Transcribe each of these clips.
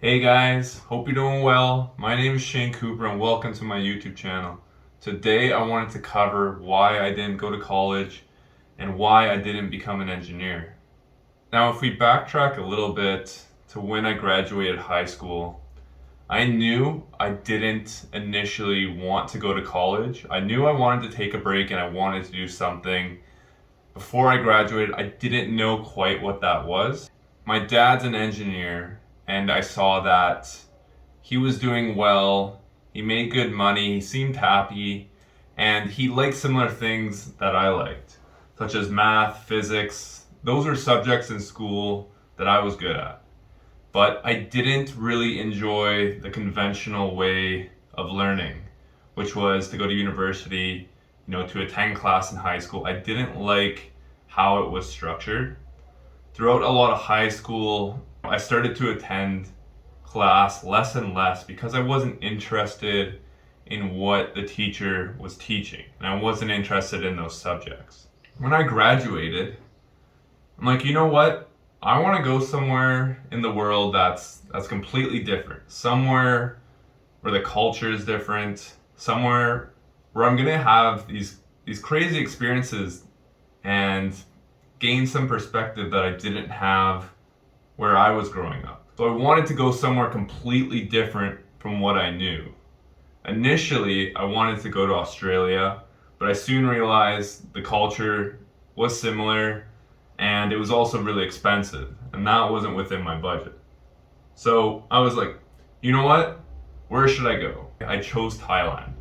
Hey guys, hope you're doing well. My name is Shane Cooper and welcome to my YouTube channel. Today I wanted to cover why I didn't go to college and why I didn't become an engineer. Now, if we backtrack a little bit to when I graduated high school, I knew I didn't initially want to go to college. I knew I wanted to take a break and I wanted to do something. Before I graduated, I didn't know quite what that was. My dad's an engineer, and I saw that he was doing well, he made good money, he seemed happy, and he liked similar things that I liked, such as math, physics. Those are subjects in school that I was good at. But I didn't really enjoy the conventional way of learning, which was to go to university, to attend class in high school. I didn't like how it was structured. Throughout a lot of high school, I started to attend class less and less because I wasn't interested in what the teacher was teaching, and I wasn't interested in those subjects. When I graduated, I'm like, you know what? I want to go somewhere in the world that's completely different. Somewhere where the culture is different, somewhere where I'm going to have these crazy experiences and gain some perspective that I didn't have where I was growing up. So I wanted to go somewhere completely different from what I knew. Initially, I wanted to go to Australia, but I soon realized the culture was similar and it was also really expensive, and that wasn't within my budget. So I was like, you know what? Where should I go? I chose Thailand.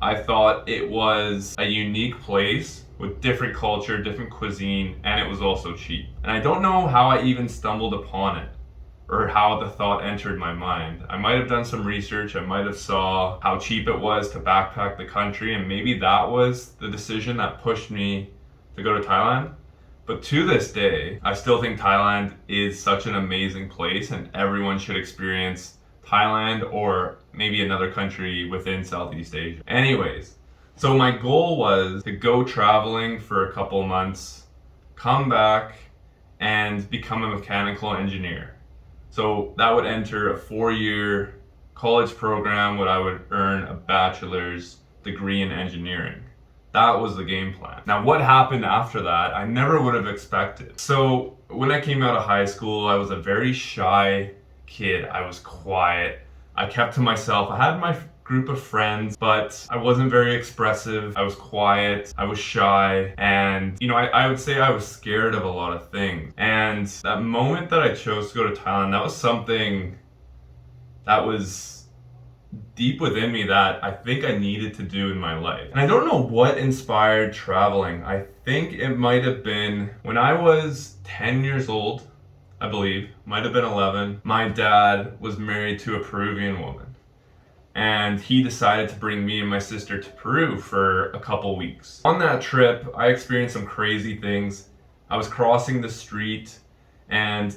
I thought it was a unique place with different culture, different cuisine, and it was also cheap. And I don't know how I even stumbled upon it or how the thought entered my mind. I might have done some research, I might have saw how cheap it was to backpack the country, and maybe that was the decision that pushed me to go to Thailand. But to this day, I still think Thailand is such an amazing place and everyone should experience Thailand or maybe another country within Southeast Asia. Anyways, so my goal was to go traveling for a couple months, come back, and become a mechanical engineer. So that would enter a 4-year college program where I would earn a bachelor's degree in engineering. That was the game plan. Now, what happened after that, I never would have expected. So when I came out of high school, I was a very shy kid. I was quiet. I kept to myself. I had my group of friends, but I wasn't very expressive. I was quiet. I was shy. And, I would say I was scared of a lot of things. And that moment that I chose to go to Thailand, that was something that was deep within me that I think I needed to do in my life. And I don't know what inspired traveling. I think it might have been when I was 10 years old, I believe, might have been 11. My dad was married to a Peruvian woman, and he decided to bring me and my sister to Peru for a couple weeks. On that trip, I experienced some crazy things. I was crossing the street, and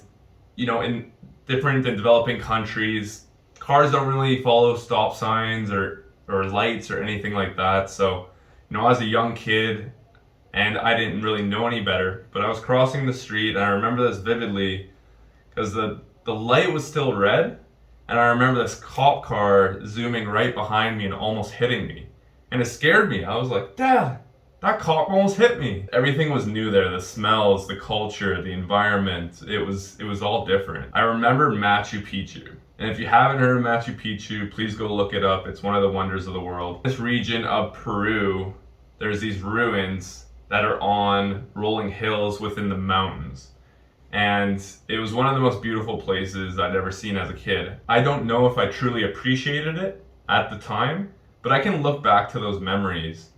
in different and developing countries, cars don't really follow stop signs or lights or anything like that. So, I was a young kid and I didn't really know any better, but I was crossing the street and I remember this vividly because the light was still red, and I remember this cop car zooming right behind me and almost hitting me. And it scared me. I was like, Dad, that cop almost hit me. Everything was new there. The smells, the culture, the environment. It was all different. I remember Machu Picchu. And if you haven't heard of Machu Picchu, please go look it up. It's one of the wonders of the world. This region of Peru, there's these ruins that are on rolling hills within the mountains. And it was one of the most beautiful places I'd ever seen as a kid. I don't know if I truly appreciated it at the time, but I can look back to those memories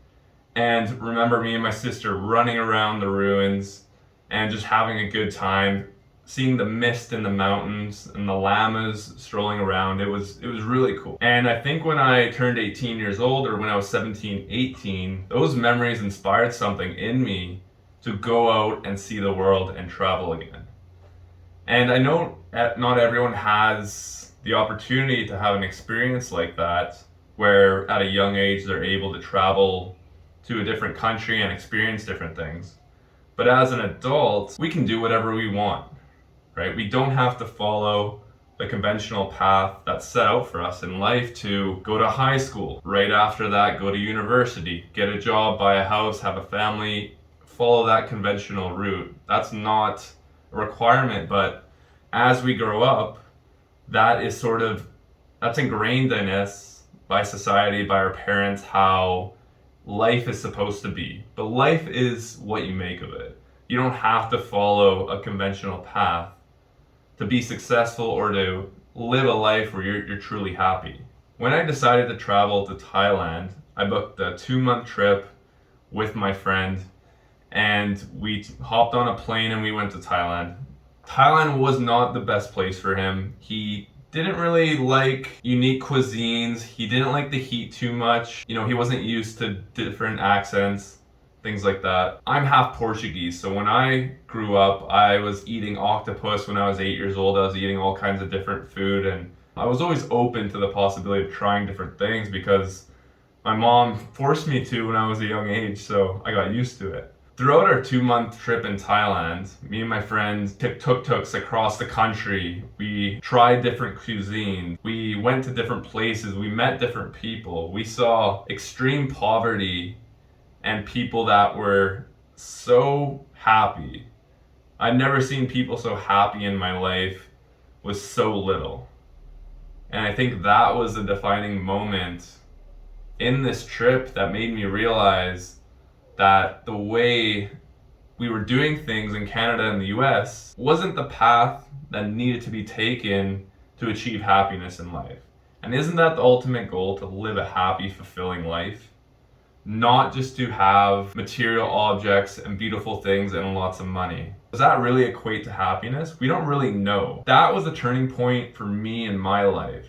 and remember me and my sister running around the ruins and just having a good time, seeing the mist in the mountains and the llamas strolling around. It was really cool. And I think when I turned 18 years old, or when I was 17, 18, those memories inspired something in me to go out and see the world and travel again. And I know not everyone has the opportunity to have an experience like that, where at a young age they're able to travel to a different country and experience different things. But as an adult, we can do whatever we want, right? We don't have to follow the conventional path that's set out for us in life to go to high school. Right after that, go to university, get a job, buy a house, have a family, follow that conventional route. That's not a requirement, but as we grow up, that's ingrained in us by society, by our parents, how life is supposed to be. But life is what you make of it. You don't have to follow a conventional path to be successful or to live a life where you're truly happy. When I decided to travel to Thailand, I booked a 2-month trip with my friend, and we hopped on a plane and we went to Thailand. Thailand was not the best place for him. He didn't really like unique cuisines. He didn't like the heat too much. He wasn't used to different accents, things like that. I'm half Portuguese, so when I grew up, I was eating octopus when I was 8 years old. I was eating all kinds of different food, and I was always open to the possibility of trying different things because my mom forced me to when I was a young age, so I got used to it. Throughout our 2-month trip in Thailand, me and my friends took tuk-tuks across the country. We tried different cuisine. We went to different places. We met different people. We saw extreme poverty and people that were so happy. I'd never seen people so happy in my life with so little. And I think that was a defining moment in this trip that made me realize that the way we were doing things in Canada and the US wasn't the path that needed to be taken to achieve happiness in life. And isn't that the ultimate goal, to live a happy, fulfilling life? Not just to have material objects and beautiful things and lots of money. Does that really equate to happiness? We don't really know. That was a turning point for me in my life.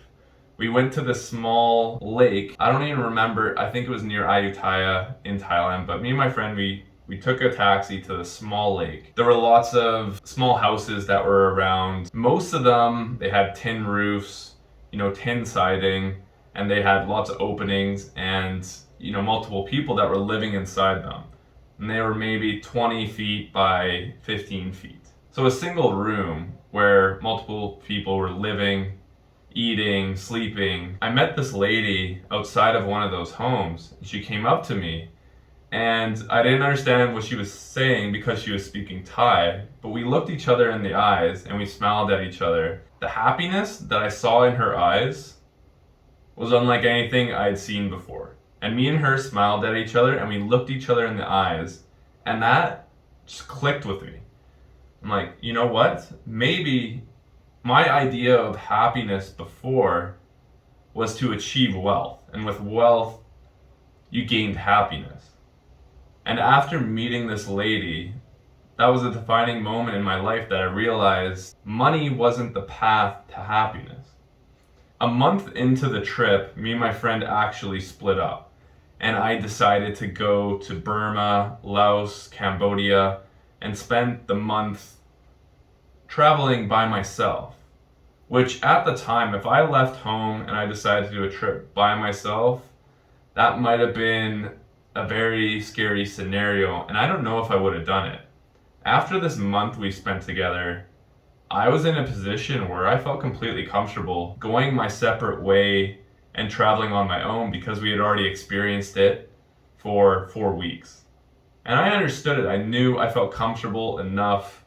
We went to this small lake. I don't even remember. I think it was near Ayutthaya in Thailand. But me and my friend, we took a taxi to the small lake. There were lots of small houses that were around. Most of them, they had tin roofs, tin siding, and they had lots of openings and, multiple people that were living inside them. And they were maybe 20 feet by 15 feet. So a single room where multiple people were living, eating, sleeping. I met this lady outside of one of those homes. She came up to me, and I didn't understand what she was saying because she was speaking Thai, but we looked each other in the eyes and we smiled at each other. The happiness that I saw in her eyes was unlike anything I'd seen before. And me and her smiled at each other and we looked each other in the eyes, and that just clicked with me. I'm like, you know what? Maybe my idea of happiness before was to achieve wealth, and with wealth, you gained happiness. And after meeting this lady, that was a defining moment in my life that I realized money wasn't the path to happiness. A month into the trip, me and my friend actually split up, and I decided to go to Burma, Laos, Cambodia, and spend the month traveling by myself. Which at the time, if I left home and I decided to do a trip by myself, that might have been a very scary scenario, and I don't know if I would have done it. After this month we spent together, I was in a position where I felt completely comfortable going my separate way and traveling on my own because we had already experienced it for 4 weeks. And I understood it. I knew I felt comfortable enough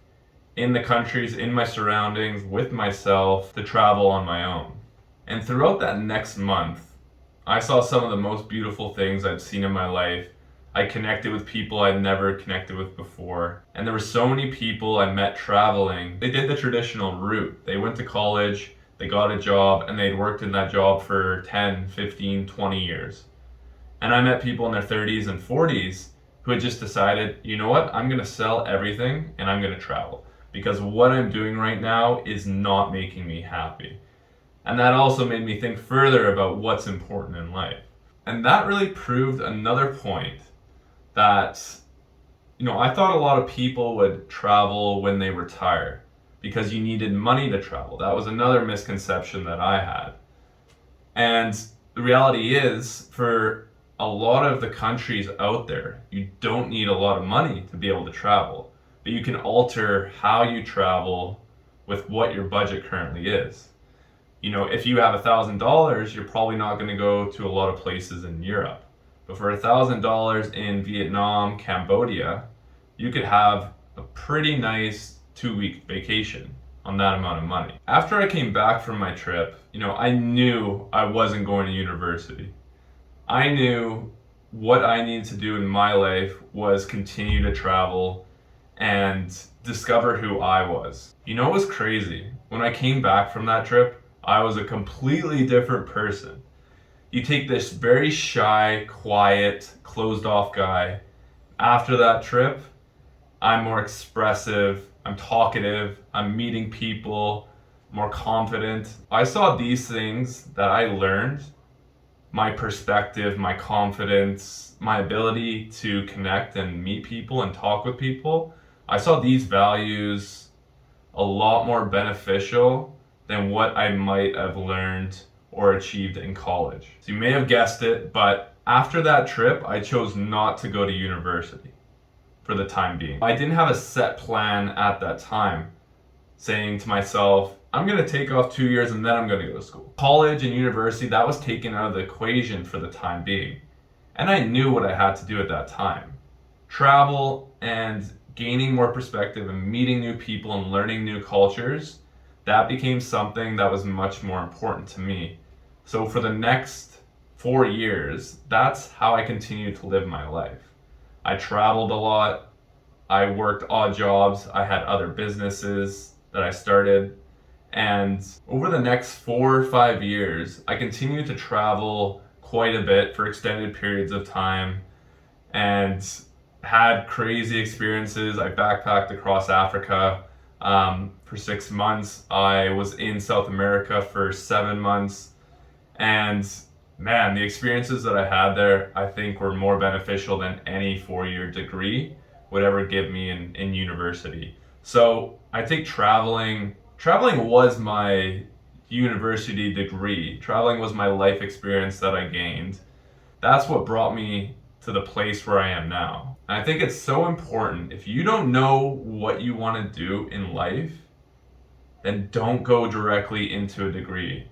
in the countries, in my surroundings, with myself to travel on my own. And throughout that next month, I saw some of the most beautiful things I'd seen in my life. I connected with people I'd never connected with before. And there were so many people I met traveling. They did the traditional route. They went to college, they got a job, and they'd worked in that job for 10, 15, 20 years. And I met people in their 30s and 40s who had just decided, you know what, I'm gonna sell everything and I'm gonna travel. Because what I'm doing right now is not making me happy. And that also made me think further about what's important in life. And that really proved another point that, I thought a lot of people would travel when they retire because you needed money to travel. That was another misconception that I had. And the reality is, for a lot of the countries out there, you don't need a lot of money to be able to travel, but you can alter how you travel with what your budget currently is. if you have $1,000, you're probably not going to go to a lot of places in Europe. But for $1,000 in Vietnam, Cambodia, you could have a pretty nice 2-week vacation on that amount of money. After I came back from my trip, I knew I wasn't going to university. I knew what I needed to do in my life was continue to travel and discover who I was. It was crazy. When I came back from that trip, I was a completely different person. You take this very shy, quiet, closed off guy. After that trip, I'm more expressive, I'm talkative, I'm meeting people, more confident. I saw these things that I learned, my perspective, my confidence, my ability to connect and meet people and talk with people. I saw these values a lot more beneficial than what I might have learned or achieved in college. So you may have guessed it, but after that trip, I chose not to go to university for the time being. I didn't have a set plan at that time, saying to myself, I'm going to take off 2 years and then I'm going to go to school. College and university, that was taken out of the equation for the time being. And I knew what I had to do at that time. Travel and gaining more perspective and meeting new people and learning new cultures, that became something that was much more important to me. So for the next 4 years, that's how I continued to live my life. I traveled a lot. I worked odd jobs. I had other businesses that I started. And over the next 4 or 5 years, I continued to travel quite a bit for extended periods of time and had crazy experiences. I backpacked across Africa for 6 months. I was in South America for 7 months. And man, the experiences that I had there, I think were more beneficial than any 4-year degree would ever give me in university. So I think traveling was my university degree. Traveling was my life experience that I gained. That's what brought me to the place where I am now. And I think it's so important. If you don't know what you want to do in life, then don't go directly into a degree.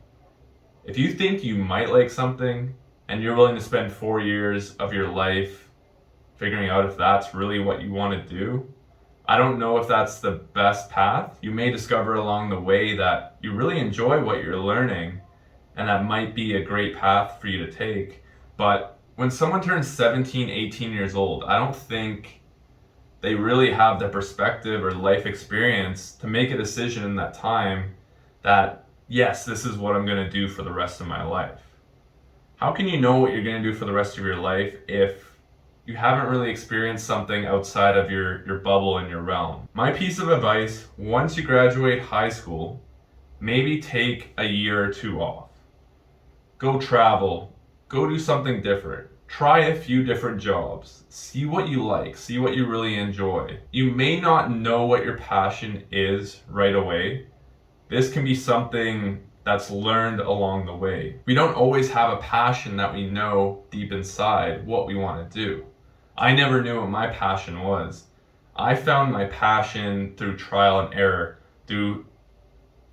If you think you might like something and you're willing to spend 4 years of your life figuring out if that's really what you want to do, I don't know if that's the best path. You may discover along the way that you really enjoy what you're learning, and that might be a great path for you to take. But when someone turns 17, 18 years old, I don't think they really have the perspective or life experience to make a decision in that time that, yes, this is what I'm going to do for the rest of my life. How can you know what you're going to do for the rest of your life if you haven't really experienced something outside of your bubble and your realm? My piece of advice, once you graduate high school, maybe take a year or 2 off. Go travel, go do something different. Try a few different jobs. See what you like, see what you really enjoy. You may not know what your passion is right away. This can be something that's learned along the way. We don't always have a passion that we know deep inside what we want to do. I never knew what my passion was. I found my passion through trial and error, through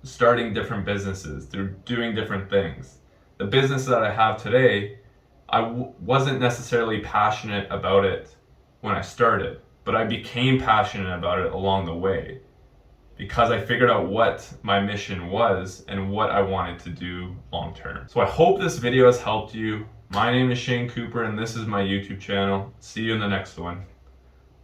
starting different businesses, through doing different things. The business that I have today, I wasn't necessarily passionate about it when I started, but I became passionate about it along the way because I figured out what my mission was and what I wanted to do long term. So I hope this video has helped you. My name is Shane Cooper and this is my YouTube channel. See you in the next one.